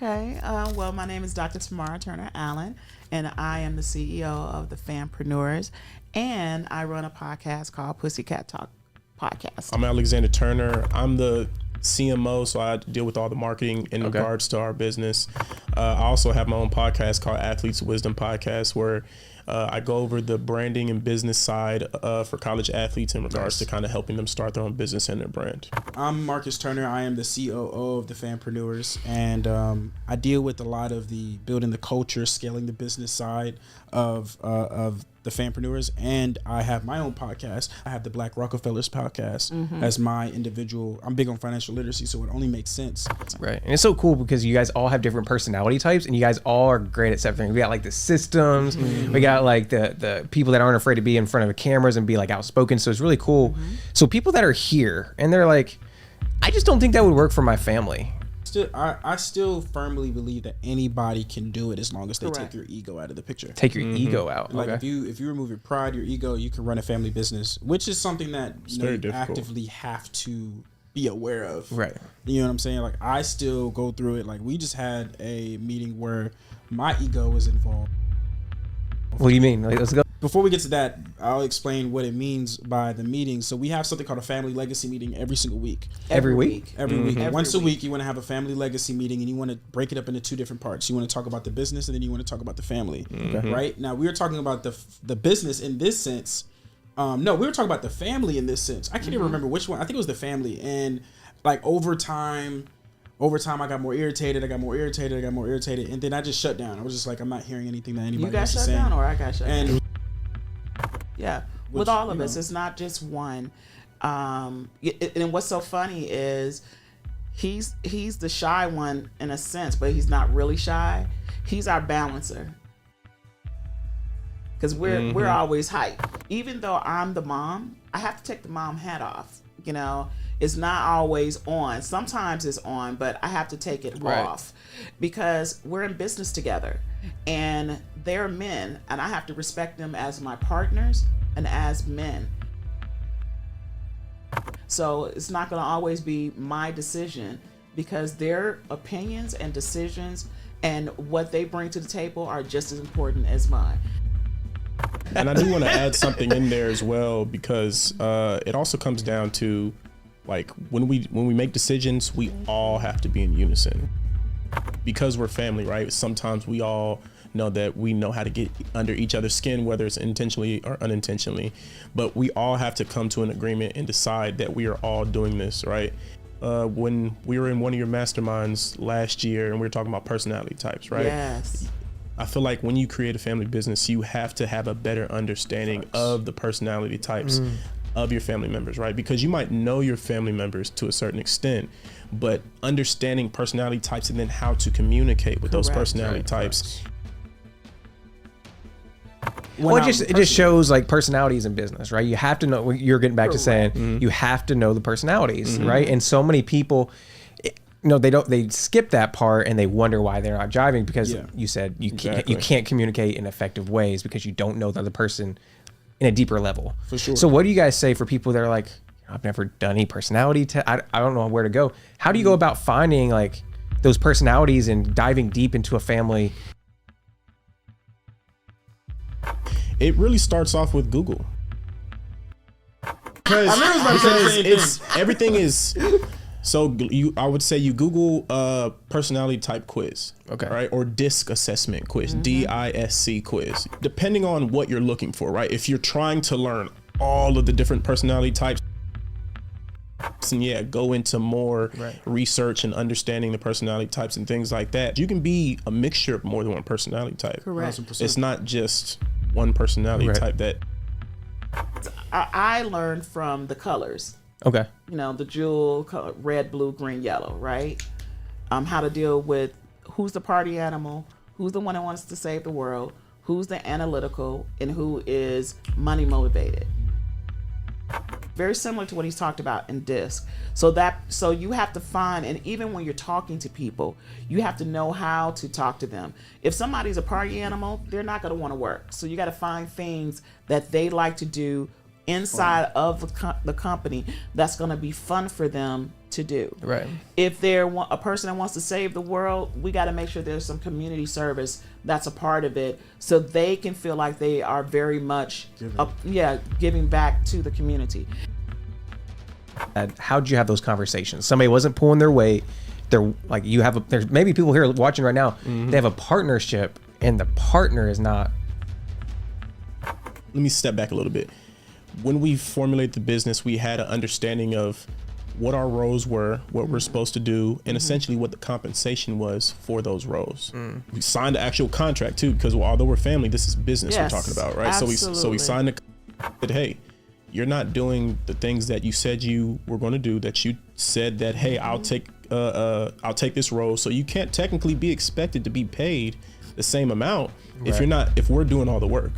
Okay, well, my name is Dr. Tamara Turner Allen, and I am the CEO of the Fampreneurs, and I run a podcast called Pussycat Talk Podcast. I'm Alexander Turner. I'm the CMO, so I deal with all the marketing in regards to our business. I also have my own podcast called Athletes Wisdom Podcast, where I go over the branding and business side for college athletes in regards to kind of helping them start their own business and their brand. I'm Markus Turner. I am the COO of the Fampreneurs, and I deal with a lot of the building the culture, scaling the business side of the Fampreneurs, and I have my own podcast. I have the Black Rockefellers podcast as my individual. I'm big on financial literacy, so it only makes sense. Right. And it's so cool because you guys all have different personality types, and you guys all are great at something. We got like the systems, we got like the people that aren't afraid to be in front of the cameras and be like outspoken. So it's really cool. So people that are here and they're like, I just don't think that would work for my family. I still firmly believe that anybody can do it as long as they take your ego out of the picture. Take your ego out. Like if you remove your pride, your ego, you can run a family business, which is something that you actively have to be aware of. Right. You know what I'm saying? Like I still go through it. Like we just had a meeting where my ego was involved. What do you mean? Like, let's go. Before we get to that, I'll explain what it means by the meeting. So we have something called a family legacy meeting every single week. Every week? Every week. Once a week, you want to have a family legacy meeting, and you want to break it up into two different parts. You want to talk about the business, and then you want to talk about the family. Right? Now, we were talking about the business in this sense. No, we were talking about the family in this sense. I can't even remember which one. I think it was the family. And like over time, I got more irritated. And then I just shut down. I was just like, I'm not hearing anything that anybody else is saying. You got shut down, or I got shut down? Yeah, with all of us, it's not just one. And what's so funny is he's the shy one in a sense, but he's not really shy. He's our balancer. Because we're always hyped. Even though I'm the mom, I have to take the mom hat off. You know, it's not always on. Sometimes it's on, but I have to take it off because we're in business together, and they're men, and I have to respect them as my partners and as men. So it's not going to always be my decision because their opinions and decisions and what they bring to the table are just as important as mine. And I do want to add something in there as well, because it also comes down to like when we make decisions, we all have to be in unison because we're family, right? Sometimes we all know that we know how to get under each other's skin, whether it's intentionally or unintentionally, but we all have to come to an agreement and decide that we are all doing this, right? When we were in one of your masterminds last year and we were talking about personality types, right? Yes. I feel like when you create a family business, you have to have a better understanding of the personality types of your family members, right? Because you might know your family members to a certain extent, but understanding personality types and then how to communicate with those personality types. Well, it just shows like personalities in business, right? You have to know. You're getting back to saying you have to know the personalities, right? And so many people, they skip that part and they wonder why they're not jiving because you said you can't communicate in effective ways because you don't know the other person in a deeper level. For sure. So what do you guys say for people that are like, I've never done any personality test. I don't know where to go. How do you go about finding like those personalities and diving deep into a family? It really starts off with Google. Because everything is. So I would say you Google personality type quiz, right? Or DISC assessment quiz, DISC quiz, depending on what you're looking for, right? If you're trying to learn all of the different personality types, and go into more research and understanding the personality types and things like that. You can be a mixture of more than one personality type. Correct. 100%. It's not just one personality type that. I learned from the colors. Okay. The jewel color, red, blue, green, yellow, right? How to deal with who's the party animal, who's the one that wants to save the world, who's the analytical, and who is money motivated. Very similar to what he's talked about in DISC. So you have to find, and even when you're talking to people, you have to know how to talk to them. If somebody's a party animal, they're not going to want to work. So you got to find things that they like to do inside of the company that's going to be fun for them to do. Right. If they're a person that wants to save the world, we got to make sure there's some community service that's a part of it, so they can feel like they are very much giving back to the community. How'd you have those conversations? Somebody wasn't pulling their weight. They're like, there's maybe people here watching right now. They have a partnership, and the partner is not. Let me step back a little bit. When we formulated the business, we had an understanding of what our roles were, what we're supposed to do, and essentially what the compensation was for those roles. We signed the actual contract too, because although we're family, this is business we're talking about, right? Absolutely. So we signed the contract that, hey, you're not doing the things that you said you were going to do, that you said that, hey, I'll take this role. So you can't technically be expected to be paid the same amount if we're doing all the work.